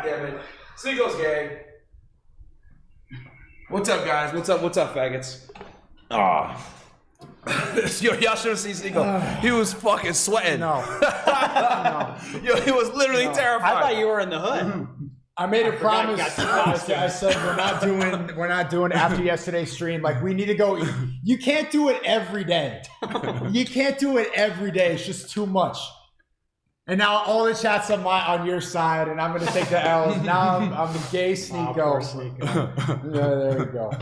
God damn it. Sneako's gang. What's up, guys? What's up, faggots? Oh. Yo, y'all should have seen Sneako. He was fucking sweating. No. Yo, he was literally terrified. I thought you were in the hood. I made a promise. I said we're not doing after yesterday's stream. Like, we need to go. You can't do it every day. You can't do it every day. It's just too much. And now all the chat's on your side, and I'm gonna take the L's. Now I'm the gay Sneako. Yeah, there we go.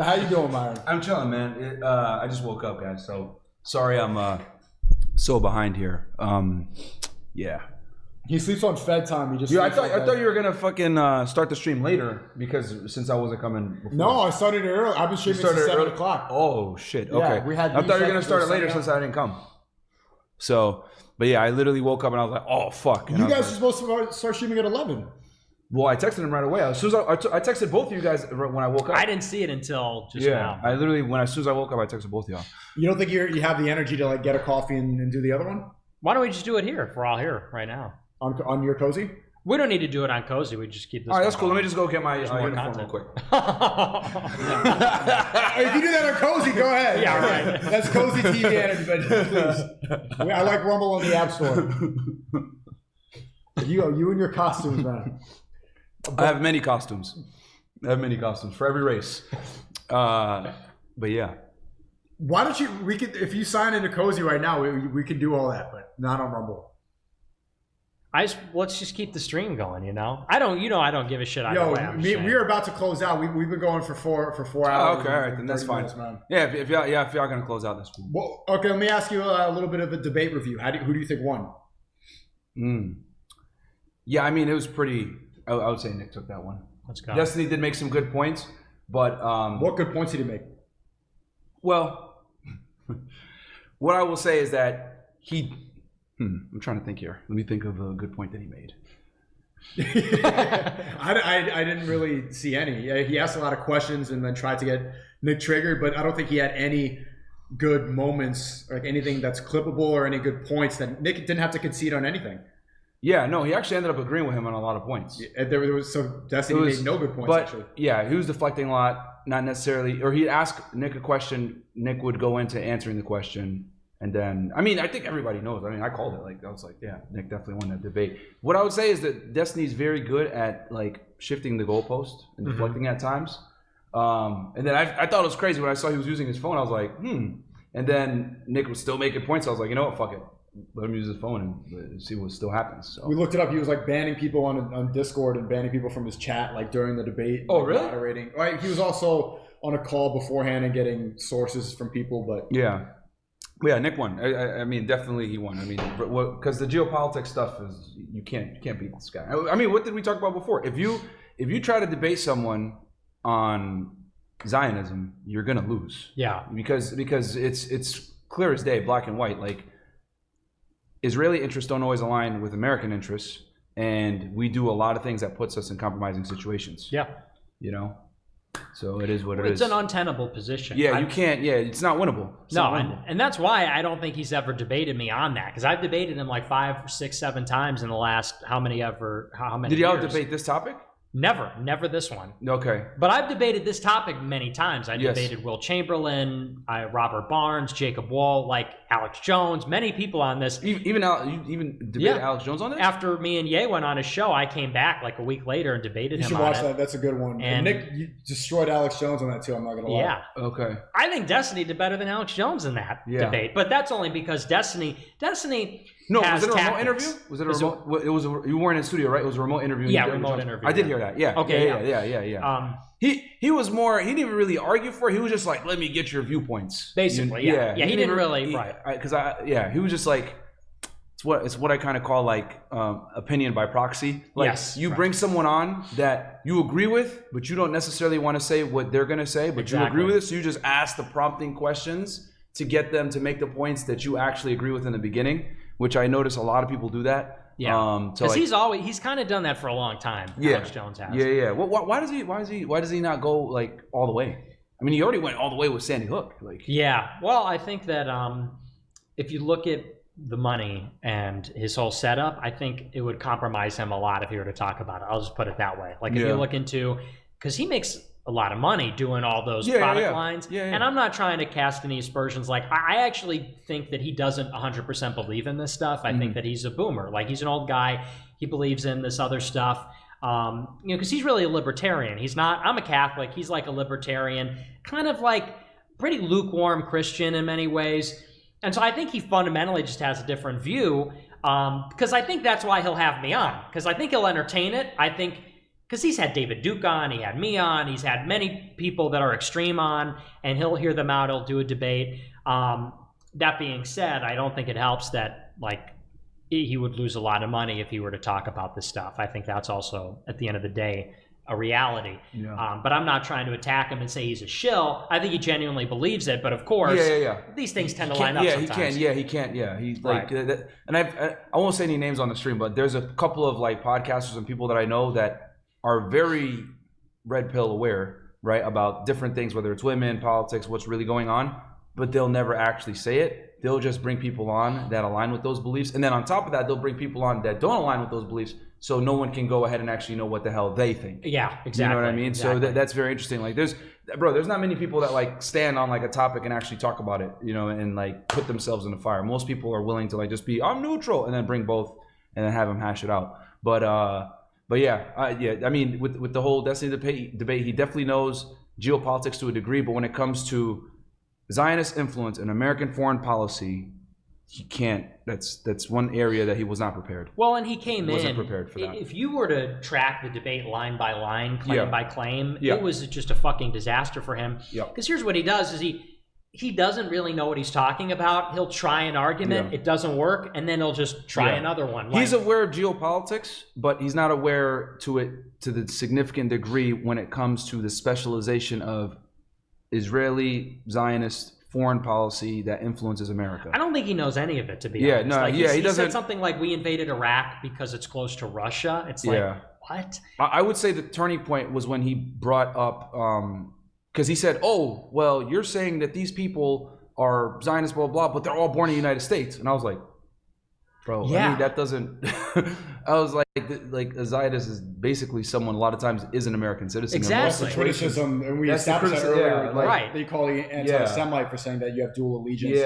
How you doing, Myron? I'm chilling, man. I just woke up, guys. So sorry, I'm so behind here. Yeah. He sleeps on Fed time. He just. Yeah, I thought you were gonna fucking start the stream later because since I wasn't coming before. No, I started it early. I've been streaming since 7 o'clock. Oh shit! Yeah, okay, we had I thought you were gonna start it later since I didn't come. So, but yeah, I literally woke up and I was like, "Oh fuck!" And you guys are supposed to start streaming at 11. Well, I texted him right away. As soon as I texted both of you guys when I woke up. I didn't see it until just now. I literally as soon as I woke up, I texted both of y'all. You don't think you have the energy to like get a coffee and do the other one? Why don't we just do it here if we're all here right now? On your cozy? We don't need to do it on Cozy. We just keep this. All right, that's cool. Let me just go get my more uniform real quick. If you do that on Cozy, go ahead. Yeah, right. That's Cozy TV energy, please. I like Rumble on the App Store. You and your costumes, man. I have many costumes. For every race. But yeah. Why don't you? We could, if you sign into Cozy right now, we could do all that, but not on Rumble. Let's just keep the stream going, you know? I don't give a shit either way. We're about to close out. We've been going for 4 hours. Oh, okay, all right, then that's fine. Minutes, yeah, if y'all gonna close out, that's cool. Well, okay, let me ask you a little bit of a debate review. Who do you think won? Yeah, I mean, it was pretty. I would say Nick took that one. Let's go. Destiny did make some good points, but what good points did he make? Well, what I will say is that he. I'm trying to think here. Let me think of a good point that he made. I didn't really see any. He asked a lot of questions and then tried to get Nick triggered, but I don't think he had any good moments, like anything that's clippable or any good points that Nick didn't have to concede on anything. Yeah, no, he actually ended up agreeing with him on a lot of points. Destiny made no good points, but, actually. Yeah, he was deflecting a lot, not necessarily, or he'd ask Nick a question, Nick would go into answering the question. And then, I mean, I think everybody knows. I mean, I called it. Like, I was like, yeah, Nick definitely won that debate. What I would say is that Destiny's very good at like shifting the goalpost and deflecting at times. And then I thought it was crazy when I saw he was using his phone. I was like, And then Nick was still making points. I was like, you know what, fuck it. Let him use his phone and see what still happens. So. We looked it up. He was like banning people on Discord and banning people from his chat like during the debate. Oh, really? Moderating. Right. He was also on a call beforehand and getting sources from people. But yeah. Yeah, Nick won. I mean, definitely he won. I mean, because the geopolitics stuff is you can't beat this guy. I mean, what did we talk about before? If you try to debate someone on Zionism, you're gonna lose. Yeah, because it's clear as day, black and white. Like Israeli interests don't always align with American interests, and we do a lot of things that puts us in compromising situations. Yeah, you know. So it is what it is. is. It's an untenable position. Yeah, you can't. Yeah, it's not winnable. And that's why I don't think he's ever debated me on that, because I've debated him like 5, 6, 7 times in the last how many Did y'all debate this topic? Never this one. Okay. But I've debated this topic many times. I debated Will Chamberlain, Robert Barnes, Jacob Wall, like Alex Jones, many people on this. You even debated Alex Jones on this? After me and Ye went on his show, I came back like a week later and debated him on it. You should watch that. That's a good one. And Nick, you destroyed Alex Jones on that too, I'm not going to lie. Yeah. Okay. I think Destiny did better than Alex Jones in that debate. But that's only because Destiny No, was it a remote interview? Was it a remote? You weren't in the studio, right? It was a remote interview. Yeah, remote interview. I did hear that. Yeah. Okay. Yeah. He was more. He didn't even really argue for it. He was just like, "Let me get your viewpoints." Basically, yeah. He didn't really right. Because he was just like, it's what I kind of call like opinion by proxy. Like you bring someone on that you agree with, but you don't necessarily want to say what they're gonna say, but you agree with it. So you just ask the prompting questions to get them to make the points that you actually agree with in the beginning. Which I notice a lot of people do that. Yeah, because he's kind of done that for a long time. Alex Jones has. Yeah. Well, why does he not go like all the way? I mean, he already went all the way with Sandy Hook. Like. Yeah. Well, I think that if you look at the money and his whole setup, I think it would compromise him a lot if he were to talk about it. I'll just put it that way. Like if you look into, because he makes a lot of money doing all those product lines. And I'm not trying to cast any aspersions. Like I actually think that he doesn't 100% believe in this stuff. I think that he's a boomer. Like he's an old guy. He believes in this other stuff. Because he's really a libertarian. He's not, I'm a Catholic. He's like a libertarian, kind of like pretty lukewarm Christian in many ways. And so I think he fundamentally just has a different view, because I think that's why he'll have me on, because I think he'll entertain it. I think because he's had David Duke on, he had me on, he's had many people that are extreme on, and he'll hear them out, he'll do a debate. That being said, I don't think it helps that like he would lose a lot of money if he were to talk about this stuff. I think that's also, at the end of the day, a reality. But I'm not trying to attack him and say he's a shill. I think he genuinely believes it, but of course, these things tend to line up sometimes. He can't. He's like, and I won't say any names on the stream, but there's a couple of like podcasters and people that I know that are very red pill aware, right, about different things, whether it's women, politics, what's really going on, but they'll never actually say it. They'll just bring people on that align with those beliefs. And then on top of that, they'll bring people on that don't align with those beliefs, so no one can go ahead and actually know what the hell they think. Yeah, exactly. You know what I mean? Exactly. So that's very interesting. Like there's not many people that like stand on like a topic and actually talk about it, you know, and like put themselves in the fire. Most people are willing to like just be, I'm neutral, and then bring both and then have them hash it out. But yeah, I mean, with the whole Destiny debate, he definitely knows geopolitics to a degree, but when it comes to Zionist influence in American foreign policy, he can't. That's one area that he was not prepared. Well, and he wasn't prepared for that. If you were to track the debate line by line, claim by claim, Yeah. it was just a fucking disaster for him. Because here's what he does: is he doesn't really know what he's talking about. He'll try an argument, it doesn't work, and then he'll just try another one. Like, he's aware of geopolitics, but he's not aware to the significant degree when it comes to the specialization of Israeli Zionist foreign policy that influences America. I don't think he knows any of it, to be honest. He doesn't. Said something like, we invaded Iraq because it's close to Russia. It's like, what? I would say the turning point was when he brought up, because he said, oh, well, you're saying that these people are Zionists, blah, blah, but they're all born in the United States. And I was like, bro, I mean, that doesn't, I was like a Zionist is basically someone a lot of times is an American citizen. Exactly. That's the criticism, and we established that earlier. Right. They call you anti-Semite for saying that you have dual allegiance.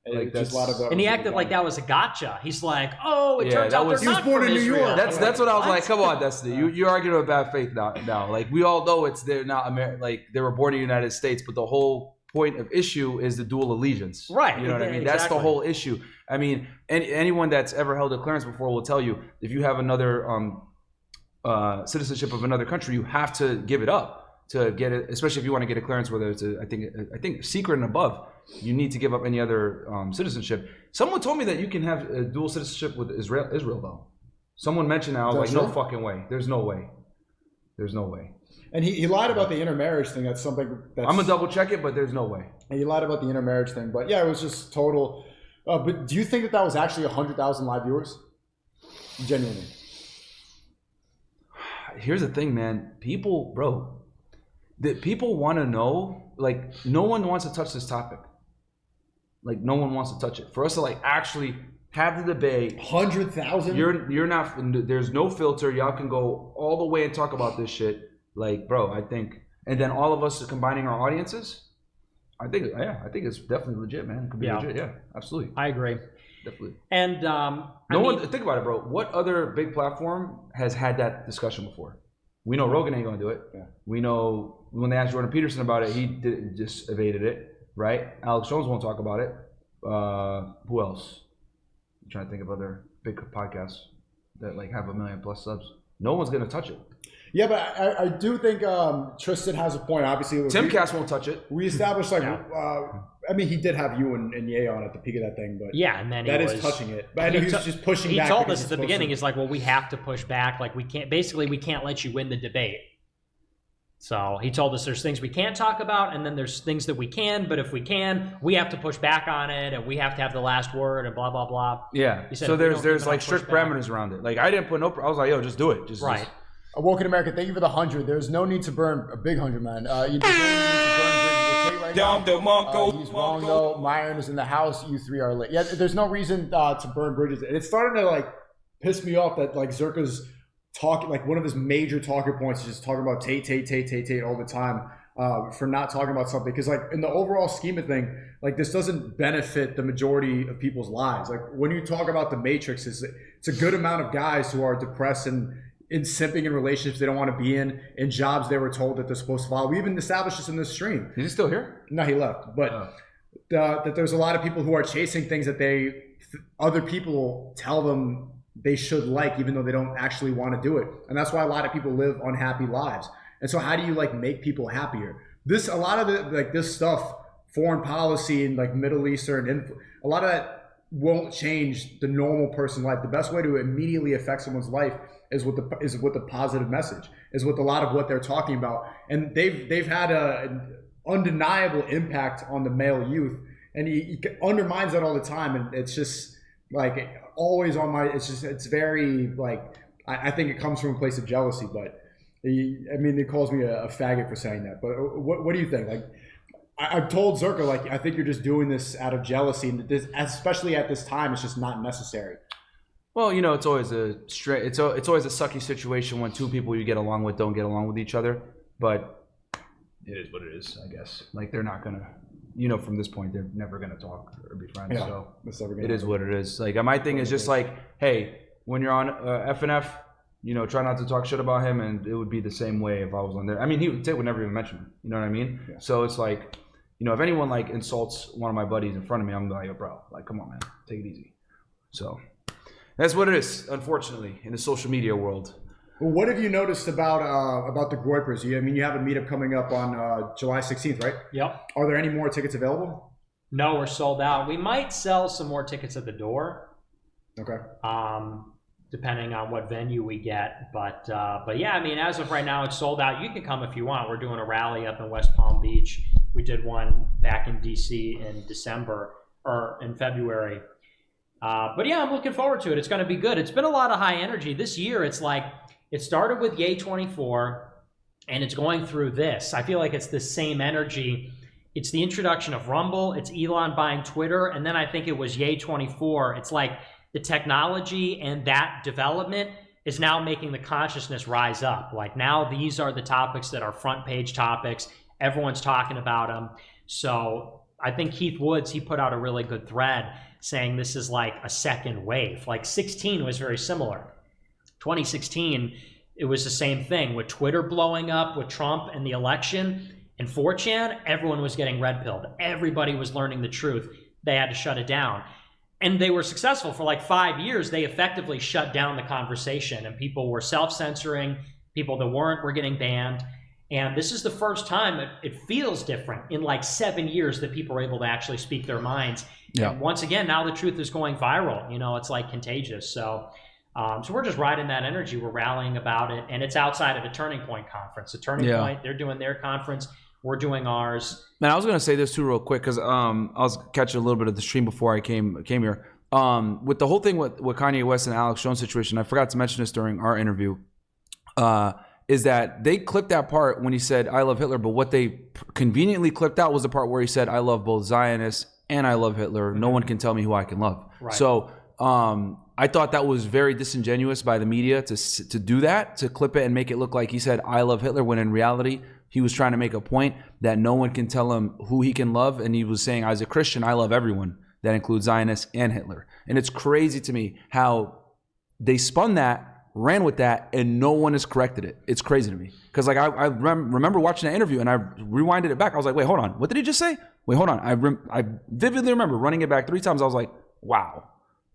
Like just a lot of and he acted like that was a gotcha. He's like, oh, it turns out he was born in New York. That's what I was like. Come on, Destiny. You're arguing with bad faith now. Like we all know they're not American. Like they were born in the United States, but the whole point of issue is the dual allegiance. Right. You know what I mean? That's the whole issue. I mean, anyone that's ever held a clearance before will tell you if you have another citizenship of another country, you have to give it up to get it, especially if you want to get a clearance, whether it's I think secret and above. You need to give up any other citizenship. Someone told me that you can have a dual citizenship with Israel though. Someone mentioned that. I was like, no fucking way. There's no way. And he lied about the intermarriage thing. That's something that's... I'm going to double check it, but there's no way. And he lied about the intermarriage thing. But yeah, it was just total... but do you think that was actually 100,000 live viewers? Genuinely. Here's the thing, man. People want to know, like, no one wants to touch this topic. Like, no one wants to touch it. For us to, like, actually have the debate... 100,000? You're not... There's no filter. Y'all can go all the way and talk about this shit. Like, bro, I think... And then all of us combining our audiences... I think it's definitely legit, man. It could be legit, yeah, absolutely. I agree. Definitely. And think about it, bro. What other big platform has had that discussion before? We know Rogan ain't gonna do it. Yeah. We know when they asked Jordan Peterson about it, he just evaded it, right? Alex Jones won't talk about it. Who else? I'm trying to think of other big podcasts that like have 1 million plus subs. No one's gonna touch it. Yeah, but I do think Tristan has a point. Obviously, Timcast won't touch it. We established I mean, he did have you and Ye on at the peak of that thing, but and then that is touching it. But I know he's just pushing back. He told us at the beginning, he's like, well, we have to push back. Like we can't let you win the debate. So he told us there's things we can't talk about, and then there's things that we can. But if we can, we have to push back on it, and we have to have the last word, and blah blah blah. Yeah. He said, so there's like strict parameters around it. Like I didn't put no. I was like, yo, just do it. Just Awoken America, thank you for the 100. There's no need to burn a big 100, man. You don't need to burn bridges. right now. He's wrong though. Myron is in the house. You three are lit. Yeah, there's no reason to burn bridges. And it's starting to like piss me off that like Zherka's talking, like one of his major talking points is just talking about Tate all the time for not talking about something. Because like in the overall scheme of thing, like this doesn't benefit the majority of people's lives. Like when you talk about the Matrix, it's a good amount of guys who are depressed and in simping in relationships they don't want to be in jobs they were told that they're supposed to follow. We even established this in this stream. Is he still here? No, he left. But that there's a lot of people who are chasing things that other people tell them they should like, even though they don't actually want to do it. And that's why a lot of people live unhappy lives. And so how do you like make people happier? A lot of it, like this stuff, foreign policy and like Middle Eastern, a lot of that won't change the normal person's life. The best way to immediately affect someone's life is with the positive message, is with a lot of what they're talking about. And they've had an undeniable impact on the male youth, and he undermines that all the time. And it's just like always on my, it's very like, I think it comes from a place of jealousy, but he calls me a faggot for saying that. But what do you think? Like, I've told Zherka, like, I think you're just doing this out of jealousy, and this, especially at this time, it's just not necessary. Well, it's always it's always a sucky situation when two people you get along with don't get along with each other. But it is what it is, I guess. Like they're not gonna, from this point, they're never gonna talk or be friends. Yeah, so it is what it is. Like my thing is just like, hey, when you're on FNF, try not to talk shit about him, and it would be the same way if I was on there. I mean, Tate would never even mention him. You know what I mean? Yeah. So it's like, if anyone like insults one of my buddies in front of me, I'm like, yo, bro, like, come on, man, take it easy. So that's what it is, unfortunately, in the social media world. Well, what have you noticed about the Groypers? You have a meetup coming up on July 16th, right? Yep. Are there any more tickets available? No, we're sold out. We might sell some more tickets at the door. Okay. Depending on what venue we get, but yeah, as of right now, it's sold out. You can come if you want. We're doing a rally up in West Palm Beach. We did one back in DC in December or in February. But yeah, I'm looking forward to it. It's going to be good. It's been a lot of high energy this year. It's like it started with Yay 24, and it's going through this. I feel like it's the same energy. It's the introduction of Rumble. It's Elon buying Twitter, and then I think it was Yay 24. It's like the technology and that development is now making the consciousness rise up. Like now these are the topics that are front page topics. Everyone's talking about them. So I think Keith Woods, he put out a really good thread saying this is like a second wave. Like 16 was very similar. 2016, it was the same thing with Twitter blowing up with Trump and the election. And 4chan, everyone was getting red pilled. Everybody was learning the truth. They had to shut it down. And they were successful for like 5 years. They effectively shut down the conversation, and people were self-censoring. People that weren't were getting banned. And this is the first time it feels different in like 7 years that people are able to actually speak their minds. Yeah. And once again, now the truth is going viral. It's like contagious. So we're just riding that energy. We're rallying about it. And it's outside of the Turning Point conference. The Turning Point, they're doing their conference. We're doing ours. Man, I was going to say this too real quick because I was catching a little bit of the stream before I came here. With the whole thing with Kanye West and Alex Jones situation, I forgot to mention this during our interview, is that they clipped that part when he said, I love Hitler, but what they conveniently clipped out was the part where he said, I love both Zionists and I love Hitler. No one can tell me who I can love. Right. So I thought that was very disingenuous by the media to do that, to clip it and make it look like he said, I love Hitler, when in reality, he was trying to make a point that no one can tell him who he can love. And he was saying, as a Christian, I love everyone. That includes Zionists and Hitler. And it's crazy to me how they spun that, ran with that, and no one has corrected it. It's crazy to me. Because like I remember watching that interview and I rewinded it back. I was like, wait, hold on. What did he just say? Wait, hold on. I vividly remember running it back 3 times. I was like, wow,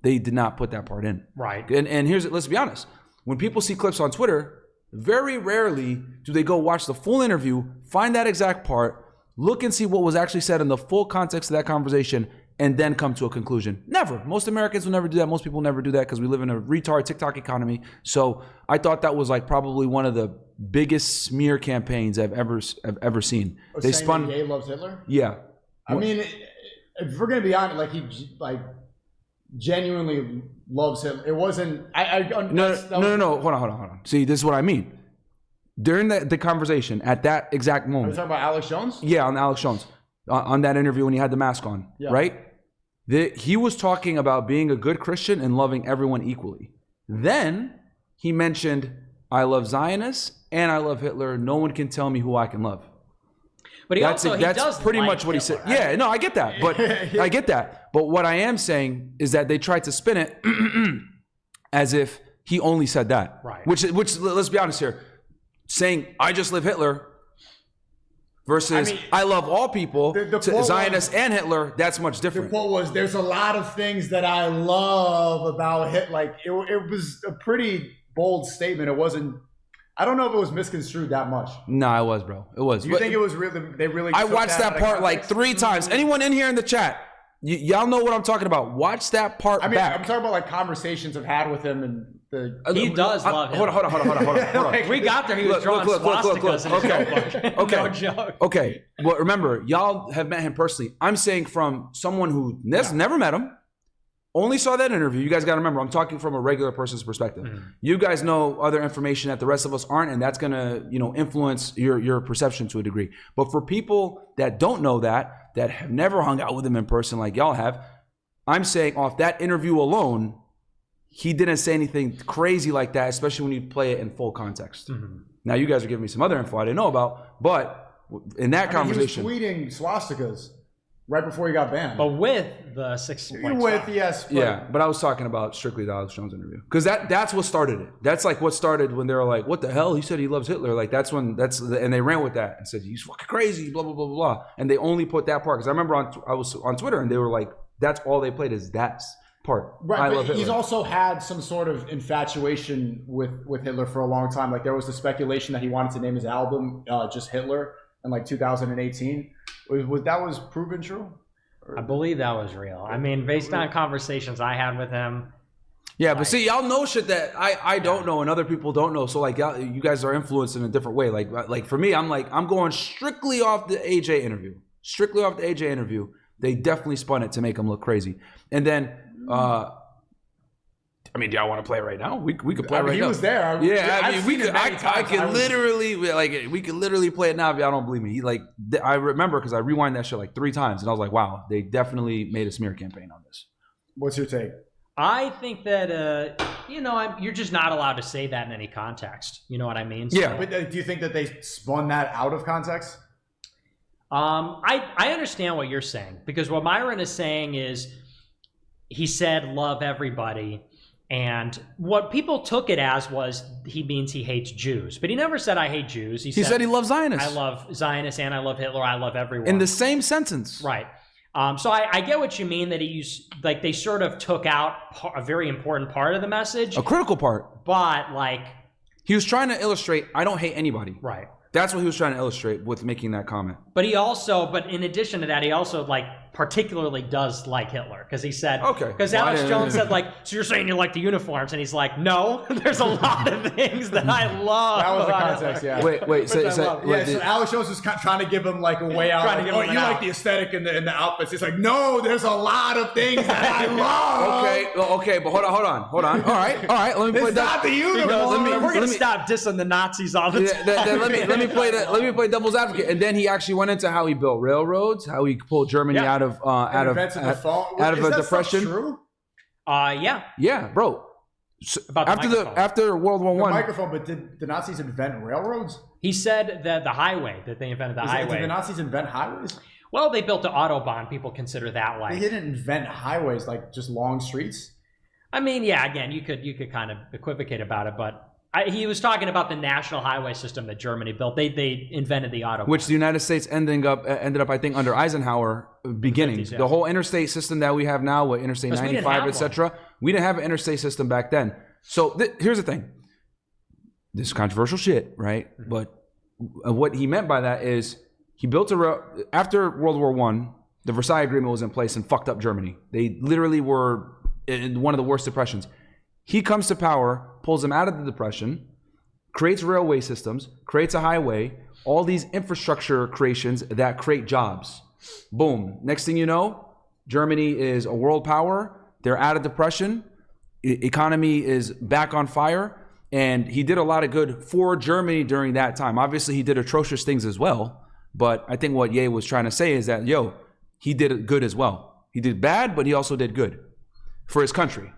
they did not put that part in. Right. And let's be honest. When people see clips on Twitter, very rarely do they go watch the full interview, find that exact part, look and see what was actually said in the full context of that conversation, and then come to a conclusion. Never. Most Americans will never do that. Most people never do that because we live in a retard TikTok economy. So I thought that was like probably one of the biggest smear campaigns I've ever seen. They spun. Ye loves Hitler. Yeah. I mean, if we're gonna be honest, like he genuinely loves him. It wasn't. No. Hold on. See, this is what I mean. During the conversation at that exact moment. Are you talking about Alex Jones? Yeah, on Alex Jones. on that interview when he had the mask on, right? He was talking about being a good Christian and loving everyone equally. Then he mentioned, I love Zionists and I love Hitler. No one can tell me who I can love. But that's does pretty like much what Hitler, he said. Yeah, no, I get that. But I get that. But what I am saying is that they tried to spin it as if he only said that. Right. Which let's be honest here. Saying, I just live Hitler versus I love all people, to Zionists and Hitler, that's much different. The quote was, there's a lot of things that I love about Hitler. Like, it was a pretty bold statement. It wasn't, I don't know if it was misconstrued that much. No, it was, bro. It was. Do you think it was really, they really I watched that part like 3 times. Anyone in here in the chat, y'all know what I'm talking about. Watch that part back. I'm talking about like conversations I've had with him and he does love him. Hold on. We got there. He was drawing swastikas in his notebook. Okay. No joke. Okay. Well, remember, y'all have met him personally. I'm saying from someone who never met him, only saw that interview. You guys got to remember, I'm talking from a regular person's perspective. Mm-hmm. You guys know other information that the rest of us aren't, and that's going to, influence your perception to a degree. But for people that don't know that have never hung out with him in person like y'all have, I'm saying off that interview alone, he didn't say anything crazy like that, especially when you play it in full context. Mm-hmm. Now, you guys are giving me some other info I didn't know about, but in that conversation... He was tweeting swastikas right before he got banned. But with the 6 points. But I was talking about strictly the Alex Jones interview. Because that's what started it. That's like what started when they were like, what the hell? He said he loves Hitler. Like, and they ran with that and said, he's fucking crazy, blah, blah, blah, blah, blah. And they only put that part. Because I remember I was on Twitter and they were like, that's all they played is that part. Right, but he's also had some sort of infatuation with Hitler for a long time. Like, there was the speculation that he wanted to name his album just Hitler in like 2018. Was proven true? I believe that was real. I mean, based on conversations I had with him. Yeah, but see, y'all know shit that I don't know and other people don't know. So like, you guys are influenced in a different way. Like for me, I'm going strictly off the AJ interview. Strictly off the AJ interview. They definitely spun it to make him look crazy. And then, I mean, do y'all want to play it right now? We could play it right now. He was there. I could literally play it now if y'all don't believe me. I remember because I rewind that shit like 3 times and I was like, wow, they definitely made a smear campaign on this. What's your take? I think that, you're just not allowed to say that in any context. You know what I mean? So, yeah. But do you think that they spun that out of context? I understand what you're saying, because what Myron is saying is he said love everybody. And what people took it as was he means he hates Jews. But he never said, I hate Jews. He said he loves Zionists. I love Zionists and I love Hitler. I love everyone. In the same sentence. Right. So I get what you mean, that they sort of took out a very important part of the message. A critical part. But he was trying to illustrate, I don't hate anybody. Right. That's what he was trying to illustrate with making that comment. But in addition to that, he also particularly does like Hitler, because he said, because Alex Jones said so you're saying you like the uniforms, and he's like, no, there's a lot of things that I love. That was the context, yeah. Wait, so Alex Jones was trying to give him a way out. You like the aesthetic and the outfits. It's like, no, there's a lot of things that I love. Okay, but hold on. All right. Let me play not the uniform. We're gonna stop dissing the Nazis all the time. Let me play devil's advocate. And then he actually went into how he built railroads, how he pulled Germany out of a depression. True? Yeah, bro. After World War I. Microphone, but did the Nazis invent railroads? He said that that they invented the highway. Did the Nazis invent highways? Well, they built the Autobahn. People consider that They didn't invent highways, just long streets. I mean, yeah. Again, you could kind of equivocate about it, but he was talking about the national highway system that Germany built. They invented the Autobahn, which the United States ended up, I think, under Eisenhower beginning. 50s, yeah. The whole interstate system that we have now with Interstate 95, etc. We didn't have an interstate system back then. So here's the thing. This is controversial shit, right? Mm-hmm. But what he meant by that is he built after World War I, the Versailles Agreement was in place and fucked up Germany. They literally were in one of the worst depressions. He comes to power, pulls them out of the depression, creates railway systems, creates a highway, all these infrastructure creations that create jobs. Boom. Next thing you know, Germany is a world power. They're out of depression. Economy is back on fire. And he did a lot of good for Germany during that time. Obviously, he did atrocious things as well. But I think what Ye was trying to say is that, he did good as well. He did bad, but he also did good for his country.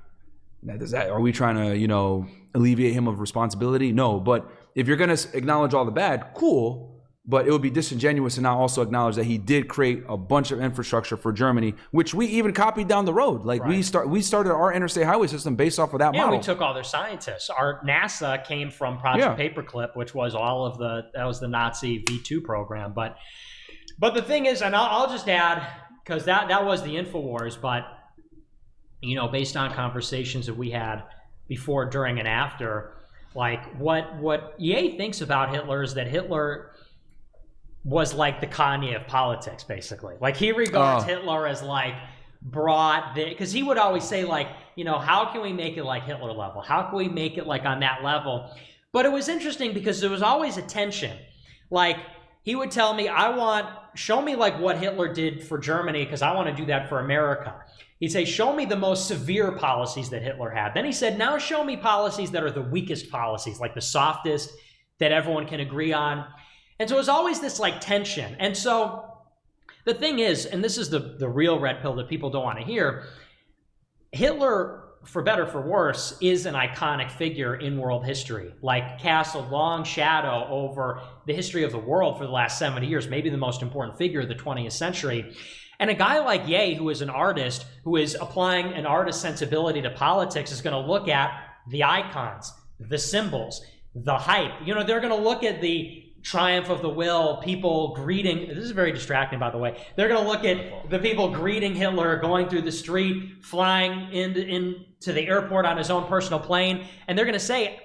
Are we trying to, alleviate him of responsibility? No, but if you're going to acknowledge all the bad, cool. But it would be disingenuous to not also acknowledge that he did create a bunch of infrastructure for Germany, which we even copied down the road. Like we started our interstate highway system based off of that model. Yeah, we took all their scientists. Our NASA came from Project Paperclip, which was that was the Nazi V2 program. But the thing is, and I'll just add, because that was the InfoWars, but based on conversations that we had before, during, and after, like what Ye thinks about Hitler is that Hitler was like the Kanye of politics, basically. Like he regards Hitler as like because he would always say like, how can we make it like Hitler level? How can we make it like on that level? But it was interesting because there was always a tension. Like he would tell me, show me like what Hitler did for Germany because I want to do that for America. He'd say, show me the most severe policies that Hitler had. Then he said, now show me policies that are the weakest policies, like the softest that everyone can agree on. And so it was always this like tension. And so the thing is, and this is the real red pill that people don't want to hear, Hitler, for better for worse, is an iconic figure in world history, like casts a long shadow over the history of the world for the last 70 years, maybe the most important figure of the 20th century. And a guy like Ye, who is an artist, who is applying an artist sensibility to politics, is going to look at the icons, the symbols, the hype. They're going to look at the triumph of the will, people greeting. This is very distracting, by the way. They're going to look at the people greeting Hitler, going through the street, flying into the airport on his own personal plane, and they're going to say,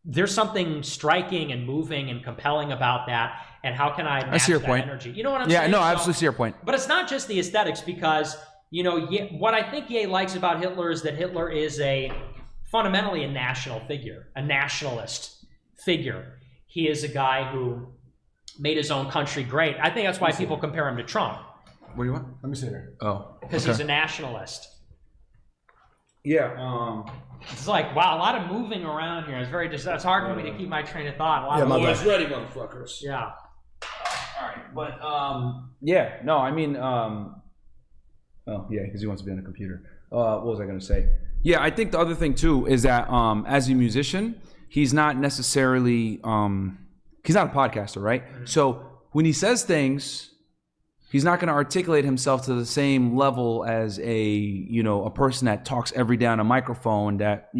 there's something striking and moving and compelling about that, and how can I match that energy? You know what I'm saying? Yeah, no, I absolutely see your point. But it's not just the aesthetics, because, what I think Ye likes about Hitler is that Hitler is fundamentally a national figure, a nationalist figure. He is a guy who made his own country great. I think that's why people compare him to Trump. What do you want? Let me see here. Oh. Because he's a nationalist. Yeah. It's like, wow, a lot of moving around here. It's hard for me to keep my train of thought. Boys ready, motherfuckers. Yeah. All right. But, yeah. No, I mean, because he wants to be on the computer. What was I going to say? Yeah, I think the other thing, too, is that as a musician, he's not necessarily, he's not a podcaster, right? Mm-hmm. So when he says things, he's not going to articulate himself to the same level as a person that talks every day on a microphone, that,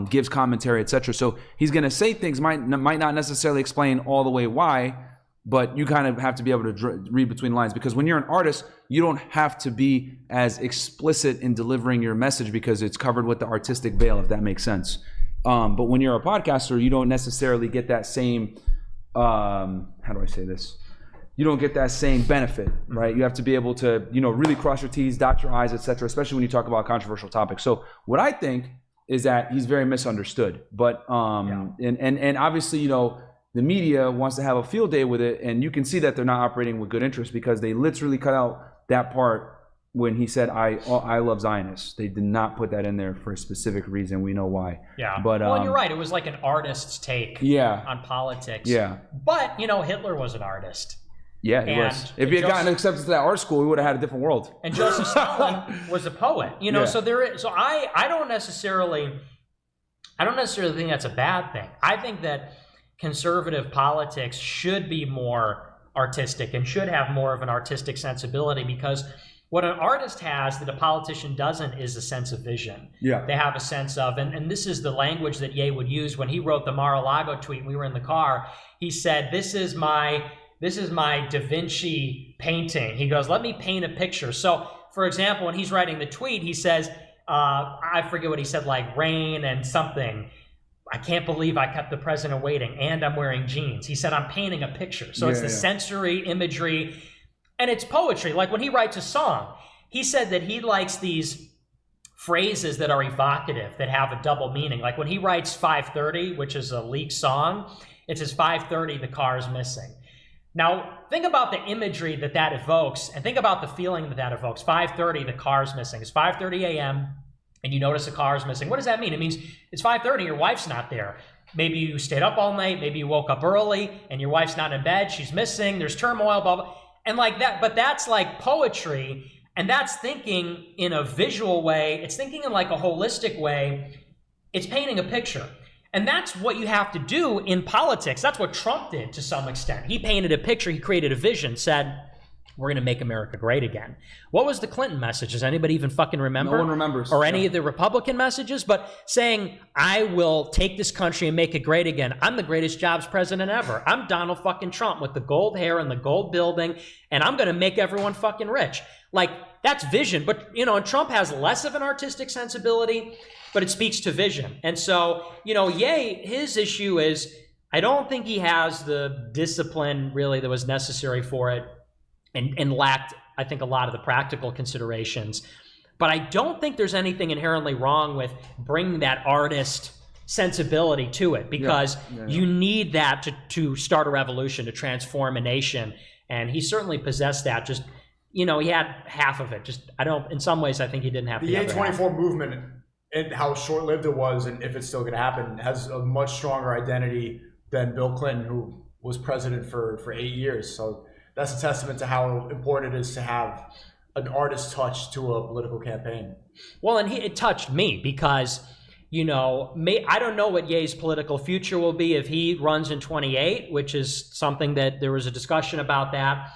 gives commentary, etc. So he's going to say things, might not necessarily explain all the way why, but you kind of have to be able to read between lines, because when you're an artist, you don't have to be as explicit in delivering your message because it's covered with the artistic veil, if that makes sense. But when you're a podcaster, you don't necessarily get that same, how do I say this? You don't get that same benefit, right? You have to be able to, really cross your T's, dot your I's, etc., especially when you talk about controversial topics. So what I think is that he's very misunderstood. But, and obviously, the media wants to have a field day with it, and you can see that they're not operating with good interest, because they literally cut out that part when he said, I love Zionists. They did not put that in there for a specific reason. We know why. Yeah. But well, you're right. It was like an artist's take on politics. Yeah. But, Hitler was an artist. Yeah, he was. If he had gotten accepted to that art school, we would have had a different world. And Joseph Stalin was a poet. So I don't necessarily think that's a bad thing. I think that conservative politics should be more artistic and should have more of an artistic sensibility, because what an artist has that a politician doesn't is a sense of vision. Yeah. They have a sense of, and this is the language that Ye would use when he wrote the Mar-a-Lago tweet. We were in the car. He said, this is my Da Vinci painting. He goes, let me paint a picture. So, for example, when he's writing the tweet, he says, I forget what he said, like rain and something. I can't believe I kept the president waiting, and I'm wearing jeans. He said, I'm painting a picture. So it's the sensory imagery, and it's poetry. Like when he writes a song, he said that he likes these phrases that are evocative, that have a double meaning. Like when he writes 5:30, which is a leaked song, it says 5:30, the car is missing. Now, think about the imagery that evokes, and think about the feeling that evokes. 5:30, the car's missing. It's 5:30 a.m., and you notice the car's missing. What does that mean? It means it's 5:30, your wife's not there. maybe you stayed up all night, maybe you woke up early and your wife's not in bed, she's missing, there's turmoil, blah, blah. And like that, but that's like poetry, and that's thinking in a visual way. It's thinking in like a holistic way. It's painting a picture. And that's what you have to do in politics. That's what Trump did to some extent. He painted a picture, he created a vision, said, we're going to make America great again. What was the Clinton message? Does anybody even fucking remember? No one remembers. Or any of the Republican messages? But saying, I will take this country and make it great again. I'm the greatest jobs president ever. I'm Donald fucking Trump with the gold hair and the gold building, and I'm going to make everyone fucking rich. Like, that's vision. But, you know, and Trump has less of an artistic sensibility, but it speaks to vision. And so, you know, his issue is, I don't think he has the discipline really that was necessary for it. And lacked, I think, a lot of the practical considerations. But I don't think there's anything inherently wrong with bringing that artist sensibility to it, because you need that to start a revolution, to transform a nation. And he certainly possessed that. Just, you know, he had half of it. In some ways, I think he didn't have the other half. The A24 movement, and how short-lived it was, and if it's still going to happen, has a much stronger identity than Bill Clinton, who was president for 8 years. So that's a testament to how important it is to have an artist touch to a political campaign. Well, and it touched me because, you know, I don't know what Ye's political future will be if he runs in 28, which is something that there was a discussion about that.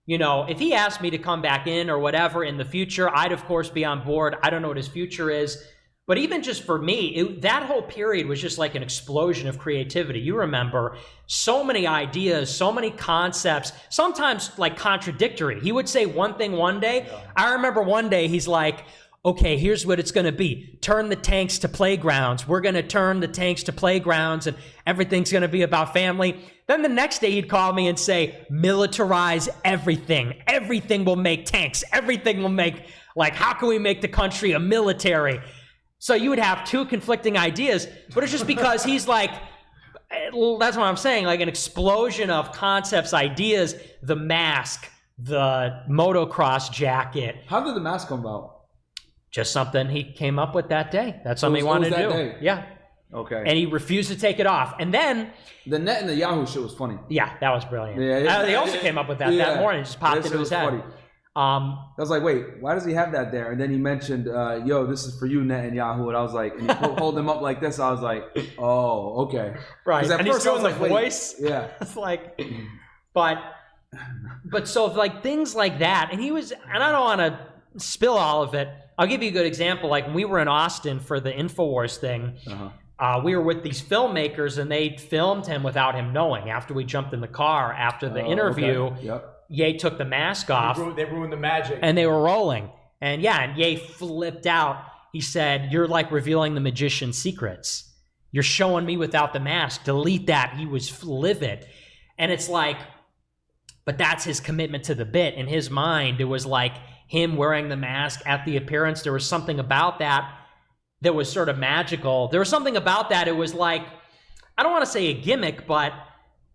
You know, if he asked me to come back in or whatever in the future, I'd of course be on board. I don't know what his future is. But even just for me, that whole period was just like an explosion of creativity. You remember so many ideas, so many concepts, sometimes like contradictory. He would say one thing one day. Yeah. I remember one day he's like, okay, here's what it's going to be. Turn the tanks to playgrounds. We're going to turn the tanks to playgrounds and everything's going to be about family. Then the next day he'd call me and say, militarize everything. Everything will make tanks. Everything will make, like, how can we make the country a military? So you would have two conflicting ideas, but it's just because he's like, that's what I'm saying, like an explosion of concepts, ideas, the mask, the motocross jacket. How did the mask come about? Just something he came up with that day. That's something he wanted to do. Day? Yeah. Okay. And he refused to take it off. And then the net and the Yahoo shit was funny. Yeah, that was brilliant. They also came up with that morning. It just popped into his head. Funny. I was like, wait, why does he have that there? And then he mentioned, yo, this is for you, Netanyahu. And I was like, and he hold him up like this. I was like, oh, okay. Right. And he's doing the voice. Yeah. It's like, but so like things like that. And he was, and I don't want to spill all of it. I'll give you a good example. Like when we were in Austin for the InfoWars thing, we were with these filmmakers and they filmed him without him knowing after we jumped in the car after the interview. Okay. Yep. Ye took the mask off. They ruined the magic. And they were rolling. And Ye flipped out. He said, you're like revealing the magician's secrets. You're showing me without the mask. Delete that. He was livid. And it's like, but that's his commitment to the bit. In his mind, it was like him wearing the mask at the appearance. There was something about that was sort of magical. There was something about that. It was like, I don't want to say a gimmick, but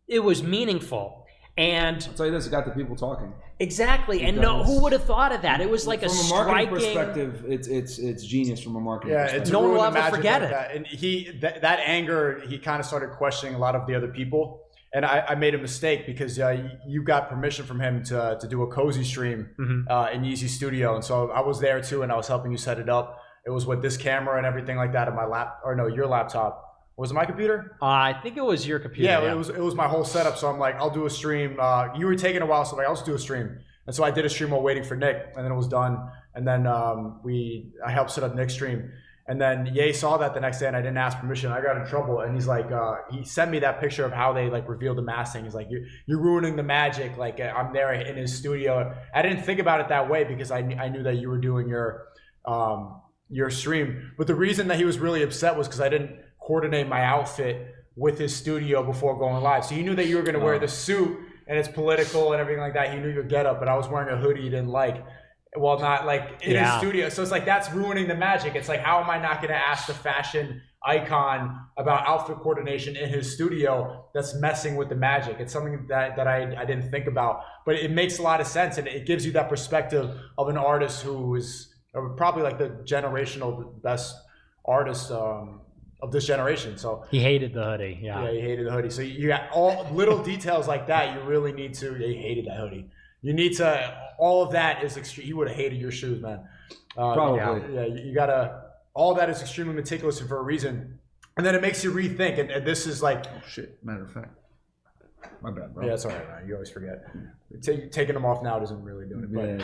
it was meaningful. And I'll tell you this, it got the people talking. Exactly. And no, who would have thought of that? It was like from a marketing perspective, it's genius from a marketing perspective. No one will ever forget it. And that anger, he kind of started questioning a lot of the other people. And I made a mistake because you got permission from him to do a cozy stream in Yeezy Studio. And so I was there too, and I was helping you set it up. It was with this camera and everything like that on your laptop. Was it my computer? I think it was your computer. Yeah, it was my whole setup. So I'm like, I'll do a stream. You were taking a while, so I'm like, I'll just do a stream. And so I did a stream while waiting for Nick, and then it was done. And then I helped set up Nick's stream. And then Ye saw that the next day, and I didn't ask permission. I got in trouble, and he's like, he sent me that picture of how they like revealed the mask thing. He's like, you're ruining the magic. Like I'm there in his studio. I didn't think about it that way because I knew that you were doing your stream. But the reason that he was really upset was because I didn't coordinate my outfit with his studio before going live. So he knew that you were going to wear the suit and it's political and everything like that. He knew your getup, but I was wearing a hoodie he didn't like. Well, not like in his studio. So it's like, that's ruining the magic. It's like, how am I not going to ask the fashion icon about outfit coordination in his studio? That's messing with the magic. It's something that I didn't think about, but it makes a lot of sense. And it gives you that perspective of an artist who is probably like the generational best artist of this generation. So he hated the hoodie. Yeah, he hated the hoodie. So you got all little details like that. You really need to. He hated that hoodie. You need to. All of that is extreme. He would have hated your shoes, man. Probably. Yeah, you gotta. All that is extremely meticulous and for a reason. And then it makes you rethink. And this is like. Oh shit! Matter of fact. My bad, bro. Yeah, that's all right, man. You always forget. Taking them off now doesn't really do it.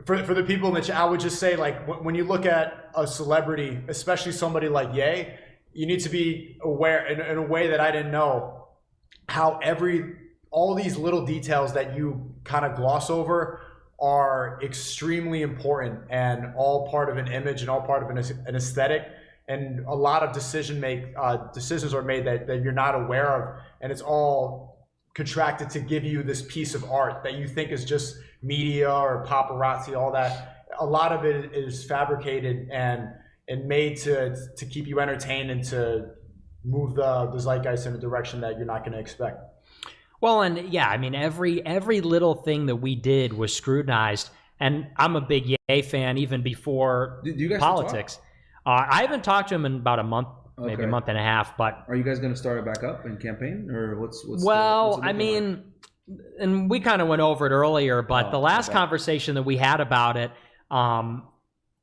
But for the people in the chat, I would just say, like, when you look at a celebrity, especially somebody like Ye, you need to be aware in a way that I didn't know how all these little details that you kind of gloss over are extremely important and all part of an image and all part of an aesthetic. And a lot of decisions are made that you're not aware of, and it's all contracted to give you this piece of art that you think is just media or paparazzi, all that. A lot of it is fabricated and made to keep you entertained and to move the zeitgeist in a direction that you're not going to expect. Well, and yeah, I mean, every little thing that we did was scrutinized, and I'm a big Ye fan even before you guys politics. I haven't talked to him in about a month, maybe a month and a half. But are you guys going to start it back up in campaign, or what's? Well, I mean, and we kind of went over it earlier, but the last conversation that we had about it,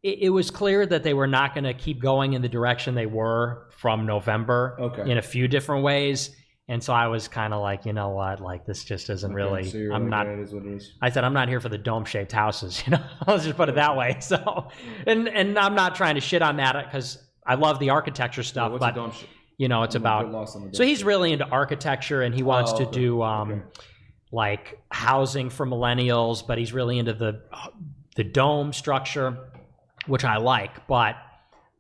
it was clear that they were not going to keep going in the direction they were from November in a few different ways. And so I was kind of like, you know what, like this just isn't really. So I'm not. It is what it is. I said I'm not here for the dome-shaped houses. You know, let's just put it that way. So, and I'm not trying to shit on that because I love the architecture stuff, but you know, it's about. So he's really into architecture, and he wants to do like housing for millennials, but he's really into the dome structure, which I like, but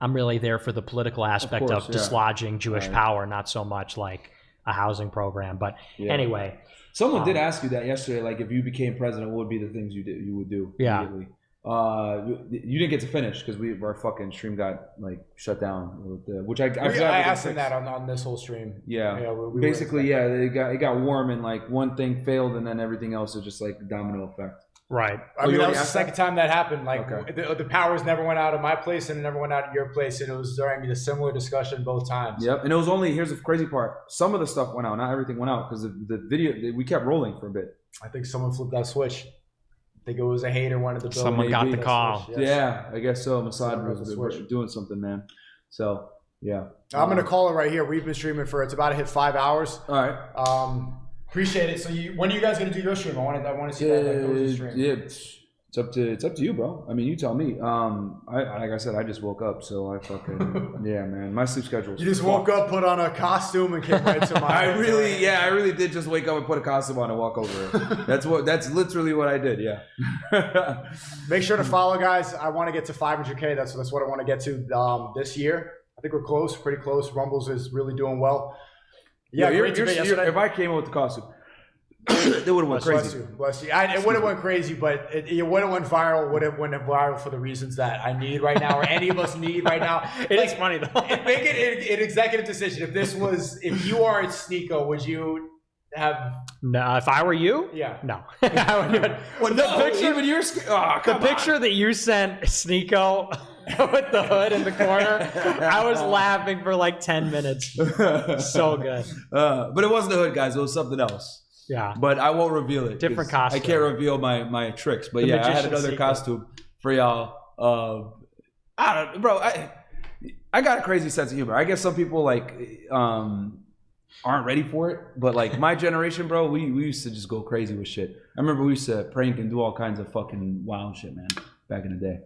I'm really there for the political aspect of dislodging Jewish power, not so much like a housing program. But anyway, someone did ask you that yesterday, like if you became president, what would be the things you would do immediately? You didn't get to finish because our fucking stream got like shut down, which I asked him that on this whole stream. We basically it got warm and like one thing failed and then everything else is just like the domino effect. Right. I mean, that was the second time that happened. Like the powers never went out of my place and it never went out of your place, and it was during a similar discussion both times. Yep. And it was only, here's the crazy part, some of the stuff went out, not everything went out because the video we kept rolling for a bit. I think someone flipped that switch. I think it was a hater wanted to build. Someone got the call. Yes. Yeah, I guess so. Mossad was doing something, man. So yeah. I'm gonna call it right here. We've been streaming for it's about to hit 5 hours. All right. Appreciate it. So when are you guys gonna do your stream? I want to see that stream. Yeah, it's up to you, bro. I mean, you tell me. Like I said, I just woke up, so I fucking man. My sleep schedule. You just woke up, put on a costume, and came right to my. I really did just wake up and put a costume on and walk over. That's literally what I did. Yeah. Make sure to follow, guys. I want to get to 500K. That's what I want to get to this year. I think we're close, pretty close. Rumbles is really doing well. Yeah, if I came up with the costume, it would have went crazy. Bless you. It would have went crazy, but it would have went viral. Would have went viral for the reasons that I need right now, or any of us need right now. It is funny though. Make it an executive decision. If you are at Sneeko, would you have? No, if I were you, no. The picture that you sent Sneeko with the hood in the corner, I was laughing for like 10 minutes. So good. But it wasn't the hood, guys. It was something else. Yeah. But I won't reveal it. Different costume. I can't reveal my tricks. But I had another costume for y'all. I don't know, bro. I got a crazy sense of humor. I guess some people like aren't ready for it. But like my generation, bro, we used to just go crazy with shit. I remember we used to prank and do all kinds of fucking wild shit, man, back in the day.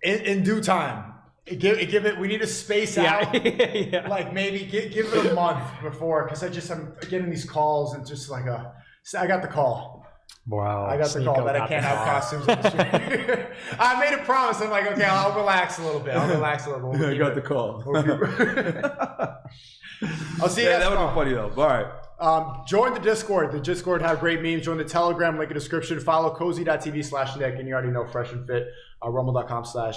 In due time. Give it. We need to space out. Like maybe give it a month before, because I'm getting these calls and just like I got the call. Wow. I got the call that I can't have costumes on the stream. I made a promise. I'm like, okay, I'll relax a little bit. I got the call. I'll see you guys. That would be funny though. All right. Join the Discord. The Discord have great memes. Join the Telegram, link in the description. Follow cozy.tv/Nick, and you already know Fresh and Fit. Rumble.com/